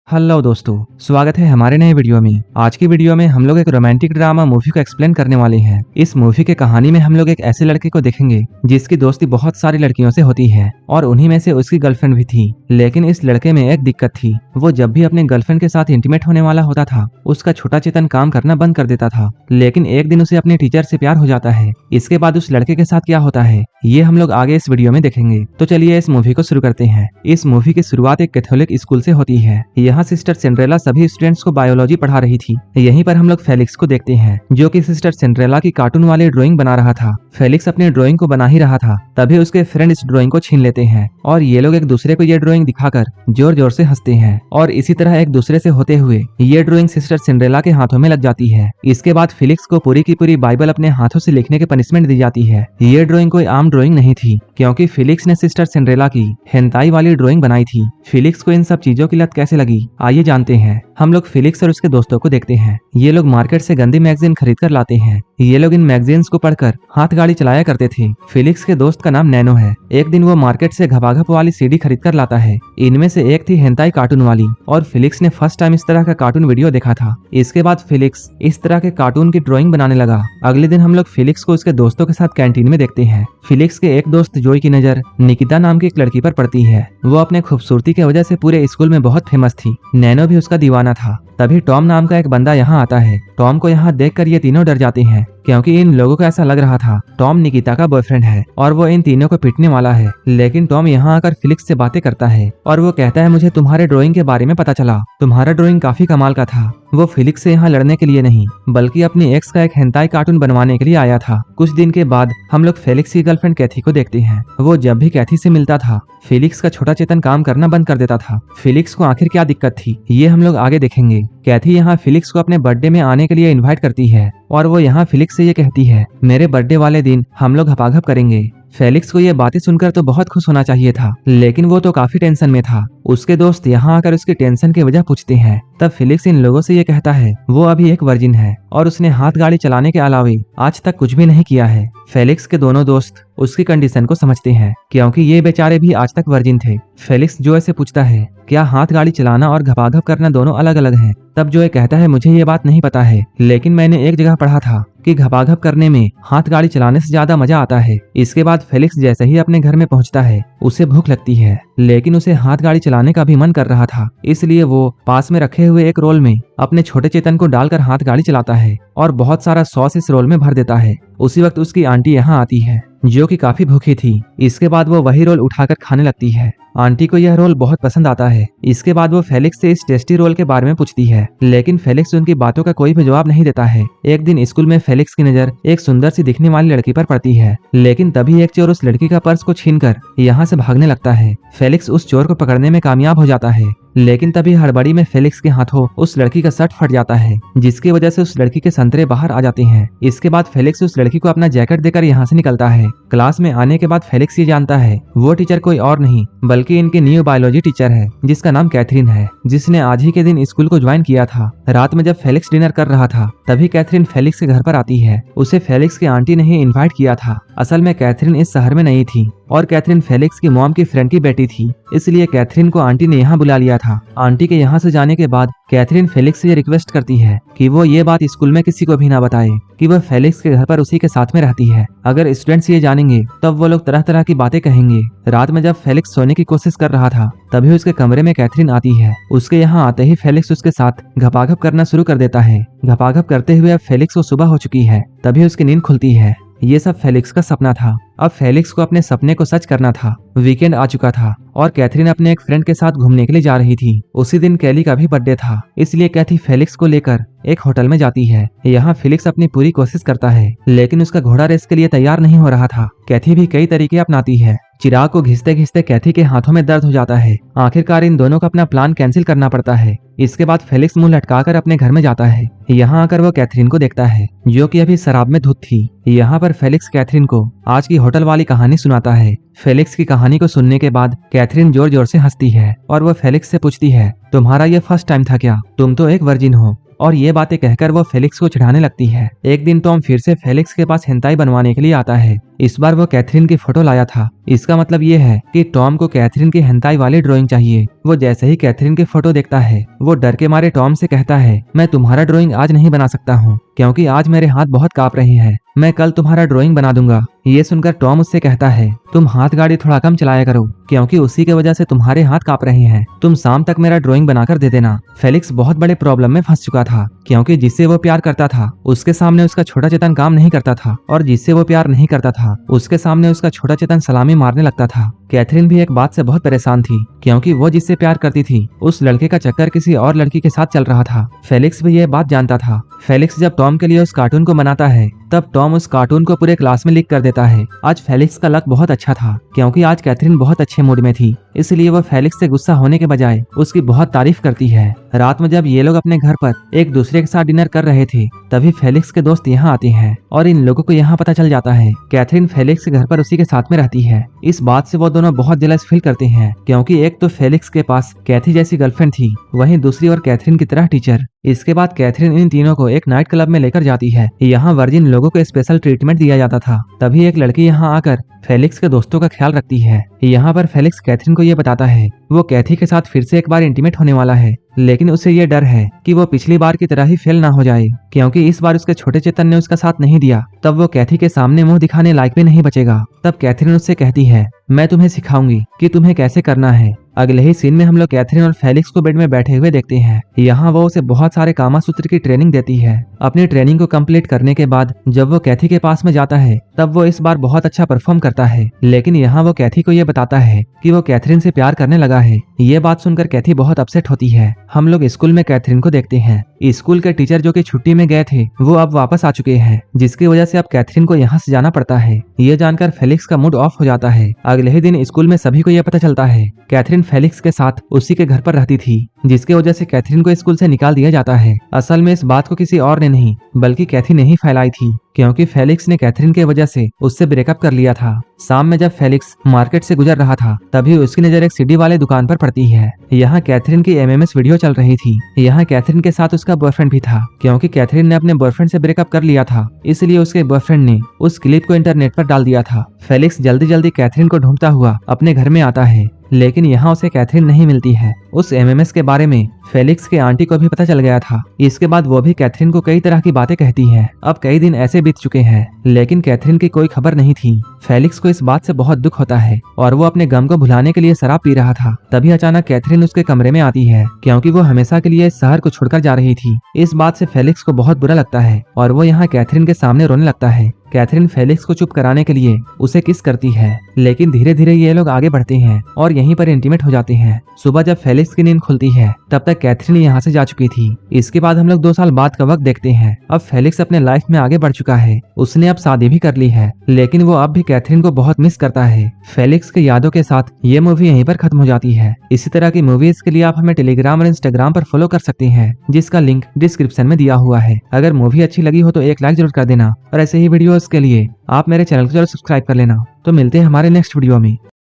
Hello दोस्तों, स्वागत है हमारे नए वीडियो में। आज की वीडियो में हम लोग एक रोमांटिक ड्रामा मूवी को एक्सप्लेन करने वाले हैं। इस मूवी के कहानी में हम लोग एक ऐसे लड़के को देखेंगे जिसकी दोस्ती बहुत सारी लड़कियों से होती है और उन्हीं में से उसकी गर्लफ्रेंड भी थी। लेकिन इस लड़के में एक दिक्कत थी, वो जब भी अपने गर्लफ्रेंड के साथ इंटीमेट होने वाला होता था उसका छोटा चेतन काम करना बंद कर देता था। लेकिन एक दिन उसे अपने टीचर से प्यार हो जाता है। इसके बाद उस लड़के के साथ क्या होता है ये हम लोग आगे इस वीडियो में देखेंगे। तो चलिए इस मूवी को शुरू करते हैं। इस मूवी की शुरुआत एक कैथोलिक स्कूल से होती है। यहाँ सिस्टर सिंड्रेला सभी स्टूडेंट्स को बायोलॉजी पढ़ा रही थी। यहीं पर हम लोग फेलिक्स को देखते हैं जो कि सिस्टर सिंड्रेला की कार्टून वाली ड्राइंग बना रहा था। फेलिक्स अपनी ड्राइंग को बना ही रहा था, तभी उसके फ्रेंड इस ड्राइंग को छीन लेते हैं और ये लोग एक दूसरे को ये ड्राइंग दिखाकर जोर जोर से हंसते हैं और इसी तरह एक दूसरे से होते हुए ये ड्राइंग सिस्टर सिंड्रेला के हाथों में लग जाती है। इसके बाद फेलिक्स को पूरी की पूरी बाइबल अपने हाथों से लिखने की पनिशमेंट दी जाती है। ये ड्राइंग कोई आम ड्राइंग नहीं थी क्योंकि फेलिक्स ने सिस्टर सिंड्रेला की हेंताई वाली ड्राइंग बनाई थी। फेलिक्स को इन सब चीजों की लत कैसे लगी आइए जानते हैं। हम लोग फेलिक्स और उसके दोस्तों को देखते हैं। ये लोग मार्केट से गंदी मैगजीन खरीद कर लाते हैं। ये लोग इन मैगजीन्स को पढ़कर हाथ गाड़ी चलाया करते थे। फेलिक्स के दोस्त का नाम नैनो है। एक दिन वो मार्केट से घपाघप वाली सीडी खरीद कर लाता है। इनमें से एक थी हेंताई कार्टून वाली और फेलिक्स ने फर्स्ट टाइम इस तरह का कार्टून वीडियो देखा था। इसके बाद फेलिक्स इस तरह के कार्टून की ड्राइंग बनाने लगा। अगले दिन हम लोग फेलिक्स को उसके दोस्तों के साथ कैंटीन में देखते हैं। फेलिक्स के एक दोस्त जोई की नजर निकिता नाम की एक लड़की पर पड़ती है। वो अपने खूबसूरती की वजह से पूरे स्कूल में बहुत फेमस थी। नैनो भी उसका दीवाना था। तभी टॉम नाम का एक बंदा यहाँ आता है। टॉम को यहाँ देखकर ये तीनों डर जाते हैं क्योंकि इन लोगों को ऐसा लग रहा था टॉम निकिता का बॉयफ्रेंड है और वो इन तीनों को पीटने वाला है। लेकिन टॉम यहाँ आकर फेलिक्स से बातें करता है और वो कहता है मुझे तुम्हारे ड्राइंग के बारे में पता चला, तुम्हारा ड्राइंग काफी कमाल का था। वो फेलिक्स से यहाँ लड़ने के लिए नहीं बल्कि अपनी एक्स का एक हेंताई कार्टून बनवाने के लिए आया था। कुछ दिन के बाद हम लोग फेलिक्स की गर्लफ्रेंड कैथी को देखते हैं। वो जब भी कैथी से मिलता था फेलिक्स का छोटा चेतन काम करना बंद कर देता था। फेलिक्स को आखिर क्या दिक्कत थी ये हम लोग आगे देखेंगे। कैथी यहाँ फेलिक्स को अपने बर्थडे में आने के लिए इनवाइट करती है और वो यहाँ फेलिक्स से ये कहती है मेरे बर्थडे वाले दिन हम लोग घपाघप करेंगे। फेलिक्स को ये बातें सुनकर तो बहुत खुश होना चाहिए था लेकिन वो तो काफी टेंशन में था। उसके दोस्त यहाँ आकर उसकी टेंशन की वजह पूछते हैं। तब फेलिक्स इन लोगों से ये कहता है वो अभी एक वर्जिन है और उसने हाथ गाड़ी चलाने के अलावे आज तक कुछ भी नहीं किया है। फेलिक्स के दोनों दोस्त उसकी कंडीशन को समझते हैं क्योंकि ये बेचारे भी आज तक वर्जिन थे। फेलिक्स जोए से पूछता है क्या हाथ गाड़ी चलाना और घपाघप करना दोनों अलग अलग हैं? तब जोए कहता है मुझे ये बात नहीं पता है लेकिन मैंने एक जगह पढ़ा था कि घपाघप करने में हाथ गाड़ी चलाने से ज्यादा मजा आता है। इसके बाद फेलिक्स जैसे ही अपने घर में पहुंचता है उसे भूख लगती है लेकिन उसे हाथ गाड़ी चलाने का भी मन कर रहा था, इसलिए वो पास में रखे हुए एक रोल में अपने छोटे चेतन को डालकर हाथ गाड़ी चलाता है और बहुत सारा सॉस इस रोल में भर देता है। उसी वक्त उसकी आंटी यहाँ आती है जो कि काफी भूखी थी। इसके बाद वो वही रोल उठाकर खाने लगती है। आंटी को यह रोल बहुत पसंद आता है। इसके बाद वो फेलिक्स से इस टेस्टी रोल के बारे में पूछती है लेकिन फेलिक्स उनकी बातों का कोई भी जवाब नहीं देता है। एक दिन स्कूल में फेलिक्स की नजर एक सुंदर सी दिखने वाली लड़की पर पड़ती है लेकिन तभी एक चोर उस लड़की का पर्स को छीनकर यहाँ से भागने लगता है। फेलिक्स उस चोर को पकड़ने में कामयाब हो जाता है लेकिन तभी हड़बड़ी में फेलिक्स के हाथों उस लड़की का शर्ट फट जाता है जिसकी वजह से उस लड़की के संतरे बाहर आ जाते हैं। इसके बाद फेलिक्स उस लड़की को अपना जैकेट देकर यहाँ से निकलता है। क्लास में आने के बाद फेलिक्स ये जानता है वो टीचर कोई और नहीं बल्कि इनकी न्यू बायोलॉजी टीचर है जिसका नाम कैथरीन है, जिसने आज ही के दिन स्कूल को ज्वाइन किया था। रात में जब फेलिक्स डिनर कर रहा था तभी कैथरीन फेलिक्स के घर पर आती है। उसे फेलिक्स की आंटी ने ही इन्वाइट किया था। असल में कैथरीन इस शहर में नहीं थी और कैथरीन फेलिक्स की मॉम की फ्रेंड की बेटी थी, इसलिए कैथरीन को आंटी ने यहाँ बुला लिया था। आंटी के यहाँ से जाने के बाद कैथरीन फेलिक्स से ये रिक्वेस्ट करती है कि वो ये बात स्कूल में किसी को भी ना बताए कि वो फेलिक्स के घर पर उसी के साथ में रहती है। अगर स्टूडेंट्स ये जानेंगे तब वो लोग तरह तरह की बातें कहेंगे। रात में जब फेलिक्स सोने की कोशिश कर रहा था तभी उसके कमरे में कैथरीन आती है। उसके यहाँ आते ही फेलिक्स उसके साथ घपाघप करना शुरू कर देता है। घपाघप करते हुए अब फेलिक्स को सुबह हो चुकी है, तभी उसकी नींद खुलती है। ये सब फेलिक्स का सपना था। अब फेलिक्स को अपने सपने को सच करना था। वीकेंड आ चुका था और कैथरीन अपने एक फ्रेंड के साथ घूमने के लिए जा रही थी। उसी दिन कैली का भी बर्थडे था, इसलिए कैथी फेलिक्स को लेकर एक होटल में जाती है। यहाँ फेलिक्स अपनी पूरी कोशिश करता है लेकिन उसका घोड़ा रेस के लिए तैयार नहीं हो रहा था। कैथी भी कई तरीके अपनाती है। चिराग को घिसते घिसते कैथी के हाथों में दर्द हो जाता है। आखिरकार इन दोनों को अपना प्लान कैंसिल करना पड़ता है। इसके बाद फेलिक्स मुंह लटकाकर अपने घर में जाता है। यहाँ आकर वो कैथरीन को देखता है जो कि अभी शराब में धुत थी। यहाँ पर फेलिक्स कैथरीन को आज की होटल वाली कहानी सुनाता है। फेलिक्स की कहानी को सुनने के बाद कैथरीन जोर जोर से हंसती है और वो फेलिक्स से पूछती है तुम्हारा ये फर्स्ट टाइम था क्या? तुम तो एक वर्जिन हो। और ये बातें कहकर वो फेलिक्स को चिढ़ाने लगती है। एक दिन टॉम फिर से फेलिक्स के पास हेंताई बनवाने के लिए आता है। इस बार वो कैथरीन की फोटो लाया था। इसका मतलब ये है कि टॉम को कैथरीन की हेंताई वाली ड्राइंग चाहिए। वो जैसे ही कैथरीन के फोटो देखता है वो डर के मारे टॉम से कहता है, मैं तुम्हारा ड्राइंग आज नहीं बना सकता हूँ क्योंकि आज मेरे हाथ बहुत कांप रहे हैं। मैं कल तुम्हारा ड्राइंग बना दूंगा। ये सुनकर टॉम उससे कहता है, तुम हाथ गाड़ी थोड़ा कम चलाया करो क्योंकि उसी के वजह से तुम्हारे हाथ कांप रहे हैं। तुम शाम तक मेरा ड्राइंग बनाकर दे देना। फेलिक्स बहुत बड़े प्रॉब्लम में फंस चुका था क्योंकि जिससे वो प्यार करता था उसके सामने उसका छोटा चेतन काम नहीं करता था और जिससे वो प्यार नहीं करता था उसके सामने उसका छोटा चेतन सलामी मारने लगता था। कैथरीन भी एक बात से बहुत परेशान थी क्योंकि वो जिससे प्यार करती थी उस लड़के का चक्कर किसी और लड़की के साथ चल रहा था। फेलिक्स भी ये बात जानता था। फेलिक्स जब टॉम के लिए उस कार्टून को बनाता है तब टॉम उस कार्टून को पूरे क्लास में लीक कर देता है। आज फेलिक्स का लक बहुत अच्छा था क्योंकि आज कैथरीन बहुत अच्छे मूड में थी, इसलिए वो फेलिक्स से गुस्सा होने के बजाय उसकी बहुत तारीफ करती है। रात में जब ये लोग अपने घर पर एक दूसरे के साथ डिनर कर रहे थे तभी फेलिक्स के दोस्त यहाँ आते हैं और इन लोगों को यहाँ पता चल जाता है कैथरीन फेलिक्स के घर पर उसी के साथ में रहती है। इस बात से वो दोनों बहुत जेलस फील करते हैं क्योंकि एक तो फेलिक्स के पास कैथी जैसी गर्लफ्रेंड थी, वहीं दूसरी ओर कैथरीन की तरह टीचर। इसके बाद कैथरीन इन तीनों को एक नाइट क्लब में लेकर जाती है। यहाँ वर्जिन लोगों को स्पेशल ट्रीटमेंट दिया जाता था। तभी एक लड़की यहाँ आकर फेलिक्स के दोस्तों का ख्याल रखती है। यहाँ पर फेलिक्स कैथरीन को ये बताता है वो कैथी के साथ फिर से एक बार इंटीमेट होने वाला है, लेकिन उसे ये डर है कि वो पिछली बार की तरह ही फेल ना हो जाए क्योंकि इस बार उसके छोटे चेतन ने उसका साथ नहीं दिया। तब वो कैथी के सामने मुंह दिखाने लायक भी नहीं बचेगा। तब कैथरीन उससे कहती है, मैं तुम्हें सिखाऊंगी कि तुम्हें कैसे करना है। अगले ही सीन में हम लोग कैथरीन और फेलिक्स को बेड में बैठे हुए देखते हैं। यहाँ वो उसे बहुत सारे कामासूत्र की ट्रेनिंग देती है। अपनी ट्रेनिंग को कंप्लीट करने के बाद जब वो कैथी के पास में जाता है तब वो इस बार बहुत अच्छा परफॉर्म करता है, लेकिन यहाँ वो कैथी को ये बताता है कि वो कैथरीन से प्यार करने लगा है। ये बात सुनकर कैथी बहुत अपसेट होती है। हम लोग स्कूल में कैथरीन को देखते हैं। स्कूल के टीचर जो कि छुट्टी में गए थे वो अब वापस आ चुके हैं, जिसकी वजह से अब कैथरीन को यहाँ से जाना पड़ता है। ये जानकर फेलिक्स का मूड ऑफ हो जाता है। अगले ही दिन स्कूल में सभी को यह पता चलता है कैथरीन फेलिक्स के साथ उसी के घर पर रहती थी, जिसकी वजह से कैथरीन को स्कूल से निकाल दिया जाता है। असल में इस बात को किसी और ने नहीं बल्कि कैथी ने ही फैलाई थी क्योंकि फेलिक्स ने कैथरीन के वजह से उससे ब्रेकअप कर लिया था। शाम में जब फेलिक्स मार्केट से गुजर रहा था तभी उसकी नजर एक सीडी वाले दुकान पर पड़ती है। यहाँ कैथरीन की एमएमएस वीडियो चल रही थी। यहाँ कैथरीन के साथ उसका बॉयफ्रेंड भी था क्योंकि कैथरीन ने अपने बॉयफ्रेंड से ब्रेकअप कर लिया था, इसलिए उसके बॉयफ्रेंड ने उस क्लिप को इंटरनेट पर डाल दिया था। फेलिक्स जल्दी जल्दी कैथरीन को ढूंढता हुआ अपने घर में आता है, लेकिन यहाँ उसे कैथरीन नहीं मिलती है। उस एमएमएस के बारे में फेलिक्स के आंटी को भी पता चल गया था। इसके बाद वो भी कैथरीन को कई तरह की बातें कहती है। अब कई दिन ऐसे बीत चुके हैं लेकिन कैथरीन की कोई खबर नहीं थी। फेलिक्स को इस बात से बहुत दुख होता है और वो अपने गम को भुलाने के लिए शराब पी रहा था। तभी अचानक कैथरीन उसके कमरे में आती है क्योंकि वो हमेशा के लिए इस शहर को छोड़कर जा रही थी। इस बात से फेलिक्स को बहुत बुरा लगता है और वो यहाँ कैथरीन के सामने रोने लगता है। कैथरीन फेलिक्स को चुप कराने के लिए उसे किस करती है, लेकिन धीरे धीरे ये लोग आगे बढ़ते हैं और यहीं पर इंटीमेट हो जाते हैं। सुबह जब फेलिक्स की नींद खुलती है तब तक कैथरीन यहाँ से जा चुकी थी। इसके बाद हम लोग 2 साल बाद का वक्त देखते हैं। अब फेलिक्स अपने लाइफ में आगे बढ़ चुका है। उसने अब शादी भी कर ली है, लेकिन वो अब भी कैथरीन को बहुत मिस करता है। फेलिक्स की यादों के साथ ये मूवी यहीं पर खत्म हो जाती है। इसी तरह की मूवीज के लिए आप हमें टेलीग्राम और इंस्टाग्राम पर फॉलो कर सकते हैं, जिसका लिंक डिस्क्रिप्शन में दिया हुआ है। अगर मूवी अच्छी लगी हो तो एक लाइक जरूर कर देना और ऐसे ही वीडियोस के लिए आप मेरे चैनल को जरूर सब्सक्राइब कर लेना। तो मिलते हैं हमारे नेक्स्ट वीडियो में।